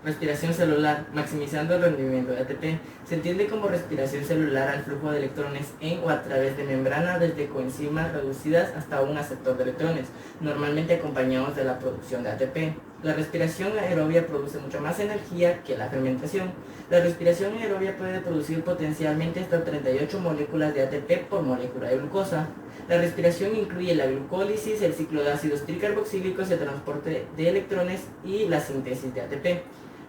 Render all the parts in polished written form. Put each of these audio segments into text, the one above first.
Respiración celular, maximizando el rendimiento de ATP. Se entiende como respiración celular al flujo de electrones en o a través de membrana desde coenzimas reducidas hasta un aceptor de electrones, normalmente acompañados de la producción de ATP. La respiración aerobia produce mucha más energía que la fermentación. La respiración aerobia puede producir potencialmente hasta 38 moléculas de ATP por molécula de glucosa. La respiración incluye la glucólisis, el ciclo de ácidos tricarboxílicos, el transporte de electrones y la síntesis de ATP.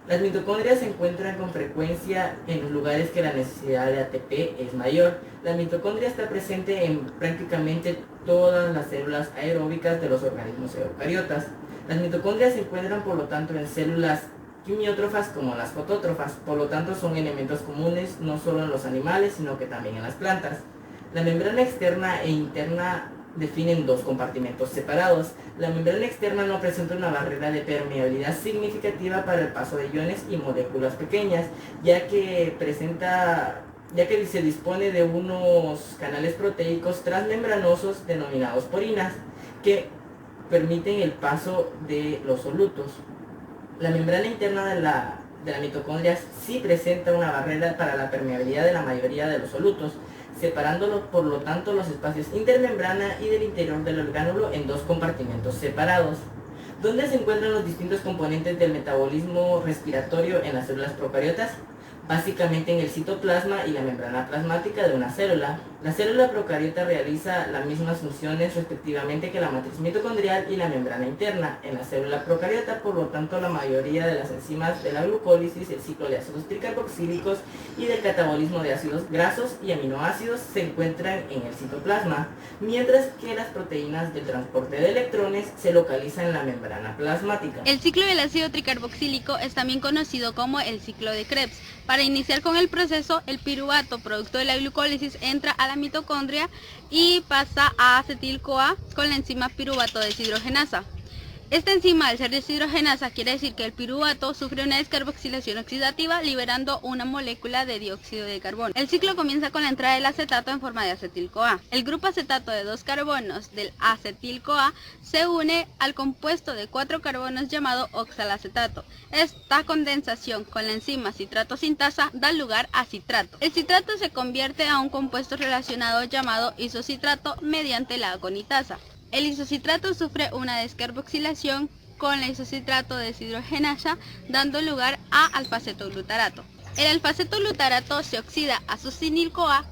Las mitocondrias se encuentran con frecuencia en los lugares que la necesidad de ATP es mayor. La mitocondria está presente en prácticamente todas las células aeróbicas de los organismos eucariotas. Las mitocondrias se encuentran por lo tanto en células quimiótrofas como las fotótrofas, por lo tanto son elementos comunes no solo en los animales sino que también en las plantas. La membrana externa e interna definen dos compartimentos separados. La membrana externa no presenta una barrera de permeabilidad significativa para el paso de iones y moléculas pequeñas, ya que se dispone de unos canales proteicos transmembranosos denominados porinas, que permiten el paso de los solutos. La membrana interna de la mitocondria sí presenta una barrera para la permeabilidad de la mayoría de los solutos, separándolos por lo tanto los espacios intermembrana y del interior del orgánulo en dos compartimentos separados. ¿Dónde se encuentran los distintos componentes del metabolismo respiratorio en las células procariotas? Básicamente en el citoplasma y la membrana plasmática de una célula. La célula procariota realiza las mismas funciones respectivamente que la matriz mitocondrial y la membrana interna. En la célula procariota, por lo tanto, la mayoría de las enzimas de la glucólisis, el ciclo de ácidos tricarboxílicos y del catabolismo de ácidos grasos y aminoácidos se encuentran en el citoplasma, mientras que las proteínas del transporte de electrones se localizan en la membrana plasmática. El ciclo del ácido tricarboxílico es también conocido como el ciclo de Krebs. Para iniciar con el proceso, el piruvato, producto de la glucólisis, entra a la mitocondria y pasa a acetil-CoA con la enzima piruvato deshidrogenasa. Esta enzima, al ser deshidrogenasa, quiere decir que el piruvato sufre una descarboxilación oxidativa liberando una molécula de dióxido de carbono. El ciclo comienza con la entrada del acetato en forma de acetil-CoA. El grupo acetato de 2 carbonos del acetil-CoA se une al compuesto de 4 carbonos llamado oxalacetato. Esta condensación con la enzima citrato sintasa da lugar a citrato. El citrato se convierte a un compuesto relacionado llamado isocitrato mediante la agonitasa. El isocitrato sufre una descarboxilación con la isocitrato deshidrogenasa, dando lugar a alfa-acetoglutarato. El alfa-acetoglutarato se oxida a succinil-CoA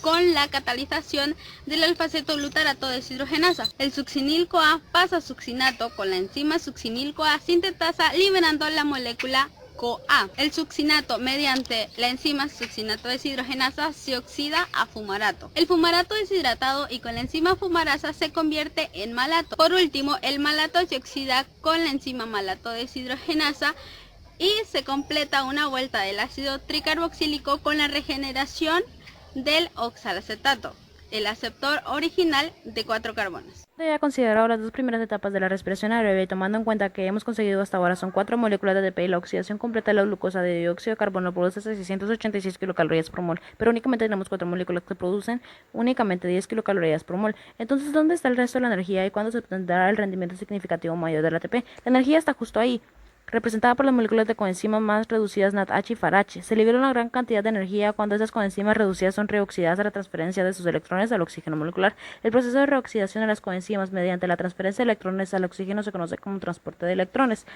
con la catalización del alfa-acetoglutarato deshidrogenasa. El succinil-CoA pasa a succinato con la enzima succinil-CoA sintetasa, liberando la molécula CoA. El succinato mediante la enzima succinato deshidrogenasa se oxida a fumarato. El fumarato deshidratado y con la enzima fumarasa se convierte en malato. Por último, el malato se oxida con la enzima malato deshidrogenasa y se completa una vuelta del ácido tricarboxílico con la regeneración del oxalacetato, el aceptor original de 4 carbonos. Ya considerado las dos primeras etapas de la respiración aeróbica y tomando en cuenta que hemos conseguido hasta ahora son 4 moléculas de ATP y la oxidación completa de la glucosa de dióxido de carbono produce 686 kilocalorías por mol, pero únicamente tenemos 4 moléculas que producen únicamente 10 kilocalorías por mol. Entonces, ¿dónde está el resto de la energía y cuándo se obtendrá el rendimiento significativo mayor del ATP? La energía está justo ahí, representada por las moléculas de coenzimas más reducidas NADH y FARH. Se libera una gran cantidad de energía cuando esas coenzimas reducidas son reoxidadas a la transferencia de sus electrones al oxígeno molecular. El proceso de reoxidación de las coenzimas mediante la transferencia de electrones al oxígeno se conoce como transporte de electrones.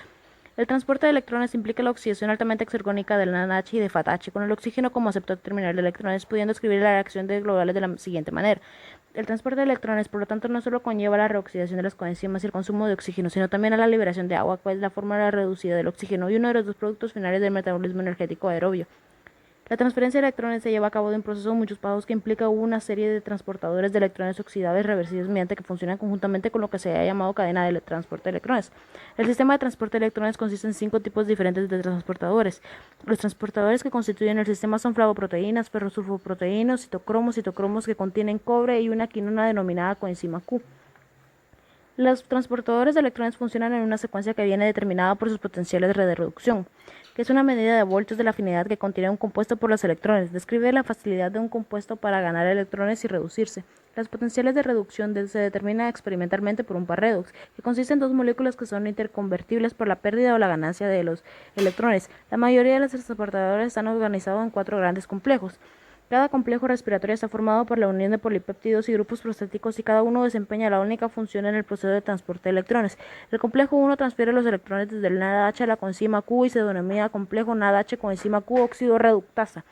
El transporte de electrones implica la oxidación altamente exergónica del NADH y de FADH con el oxígeno como aceptor terminal de electrones, pudiendo escribir la reacción de globales de la siguiente manera. El transporte de electrones, por lo tanto, no solo conlleva la reoxidación de las coenzimas y el consumo de oxígeno, sino también a la liberación de agua, que es la fórmula reducida del oxígeno y uno de los dos productos finales del metabolismo energético aerobio. La transferencia de electrones se lleva a cabo de un proceso de muchos pasos que implica una serie de transportadores de electrones oxidables reversibles mediante que funcionan conjuntamente con lo que se ha llamado cadena de transporte de electrones. El sistema de transporte de electrones consiste en 5 tipos diferentes de transportadores. Los transportadores que constituyen el sistema son flavoproteínas, ferrosulfoproteínas, citocromos que contienen cobre y una quinona denominada coenzima Q. Los transportadores de electrones funcionan en una secuencia que viene determinada por sus potenciales de reducción, que es una medida de voltios de la afinidad que contiene un compuesto por los electrones. Describe la facilidad de un compuesto para ganar electrones y reducirse. Las potenciales de reducción se determinan experimentalmente por un par redox, que consiste en dos moléculas que son interconvertibles por la pérdida o la ganancia de los electrones. La mayoría de los transportadores están organizados en 4 grandes complejos. Cada complejo respiratorio está formado por la unión de polipéptidos y grupos prostéticos y cada uno desempeña la única función en el proceso de transporte de electrones. El complejo 1 transfiere los electrones desde el NADH a la coenzima Q y se denomina complejo NADH coenzima Q óxido reductasa.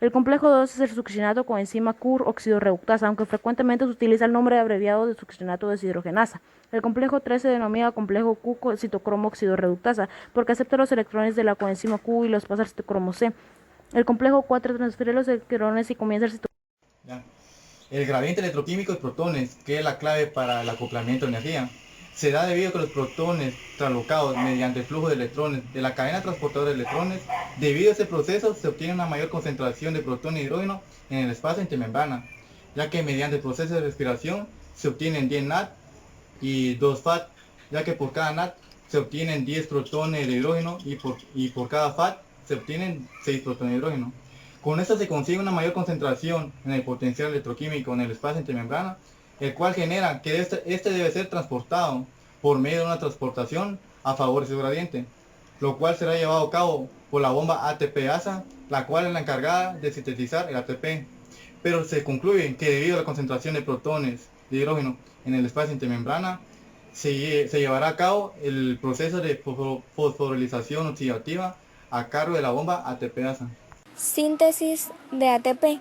El complejo 2 es el succinato coenzima Q óxido reductasa, aunque frecuentemente se utiliza el nombre abreviado de succinato deshidrogenasa. El complejo 3 se denomina complejo Q citocromo óxido reductasa porque acepta los electrones de la coenzima Q y los pasa al citocromo C. El complejo 4 transfiere los electrones y comienza el citocromo. El gradiente electroquímico de protones, que es la clave para el acoplamiento de energía, se da debido a que los protones traslocados mediante el flujo de electrones de la cadena transportadora de electrones, debido a ese proceso se obtiene una mayor concentración de protones y hidrógeno en el espacio intermembrana, ya que mediante el proceso de respiración se obtienen 10 NAT y 2 FAT, ya que por cada NAT se obtienen 10 protones de hidrógeno y por cada FAT se obtienen 6 protones de hidrógeno. Con esto se consigue una mayor concentración en el potencial electroquímico en el espacio intermembrana, el cual genera que este debe ser transportado por medio de una transportación a favor de su gradiente, lo cual será llevado a cabo por la bomba ATP-ASA, la cual es la encargada de sintetizar el ATP. Pero se concluye que debido a la concentración de protones de hidrógeno en el espacio intermembrana, se llevará a cabo el proceso de fosforilización oxidativa a cargo de la bomba ATP-ASA. Síntesis de ATP.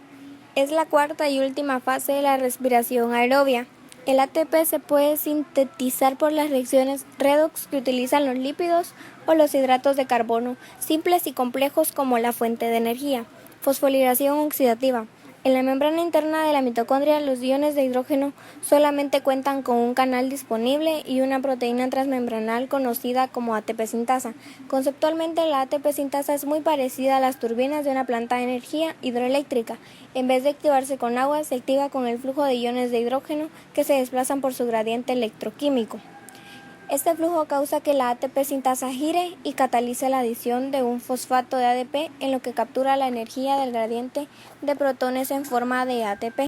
Es la cuarta y última fase de la respiración aerobia. El ATP se puede sintetizar por las reacciones redox que utilizan los lípidos o los hidratos de carbono, simples y complejos como la fuente de energía. Fosforilación oxidativa. En la membrana interna de la mitocondria, los iones de hidrógeno solamente cuentan con un canal disponible y una proteína transmembranal conocida como ATP sintasa. Conceptualmente, la ATP sintasa es muy parecida a las turbinas de una planta de energía hidroeléctrica. En vez de activarse con agua, se activa con el flujo de iones de hidrógeno que se desplazan por su gradiente electroquímico. Este flujo causa que la ATP sintasa gire y catalice la adición de un fosfato de ADP, en lo que captura la energía del gradiente de protones en forma de ATP.